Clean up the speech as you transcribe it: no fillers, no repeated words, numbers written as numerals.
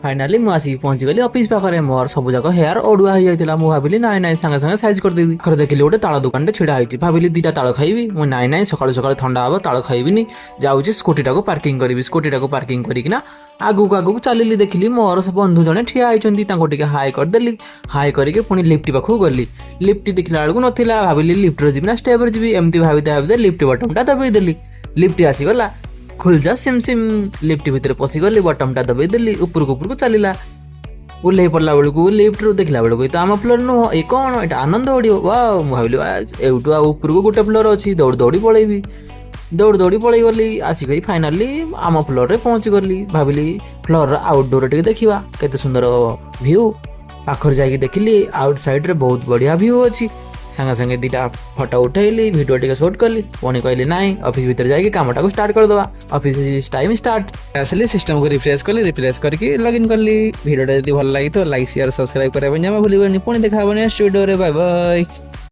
Finally मुझे आसिक पहुंचीगली office पाखे मोर सब जाक हेयर अड़ुआ हो जाता मुझे भाविली नाई नाई सागे सागे साइज करदेवी आखिर देखिली गोटे ताल दुकान छिड़ा होती भाविली दीटा ताल खाइबी मुझे नाई नाई सका सका ठंडा हम ताल खाइबी जाऊँगी स्कूटी को पार्किंग करी स्कूटी को पार्किंग करना आगू आगू चलिली देखिली मोर सब बंधु जड़े ठिया होती हाई करदेली हाई करके पुणी लिफ्ट पाखक गली लिफ्ट देखला बेलू नाला भाविली लिफ्ट जी ना स्टेप जी एमती भाविते भाविते लिफ्ट बटमटा दबेदेली लिफ्ट आसीगला खुल जा सिम सिम लिफ्ट भितर पशिगली बटमटा दबेदेली उपरक उपरक चलला ओल्ल पड़ा बेलू लिफ्ट रू देखला बेलू तो आम फ्लोर नुह ये कौन ये आनंद ऑडियो वाह भाविली एवटू उपरक गोटे फ्लोर अच्छी दौड़ दौड़ी पलैबी दौड़ दौड़ी पलि गली आसिक फाइनाली आम फ्लोर रे पहुँची गली भाविली फ्लोर आउटडोर टे देखा केते सुंदर व्यू पाखर जाकि देखिली आउट साइड रे बहुत बढ़िया व्यू अच्छी सांगे सांगे दीटा फोटो उठेली वीडियो टे शूट कली पुणी कहली नाई ऑफिस भीतर जाकि कामटा को स्टार्ट करदे ऑफिस टाइम स्टार्ट आसली सिस्टम को रिफ्रेश कली रिफ्रेश करके लॉगिन कली वीडियो जब भल लगी तो लाइक शेयर सब्सक्राइब करने भूल पुणी देखा नेक्स्ट वीडियो रे बाय बाय।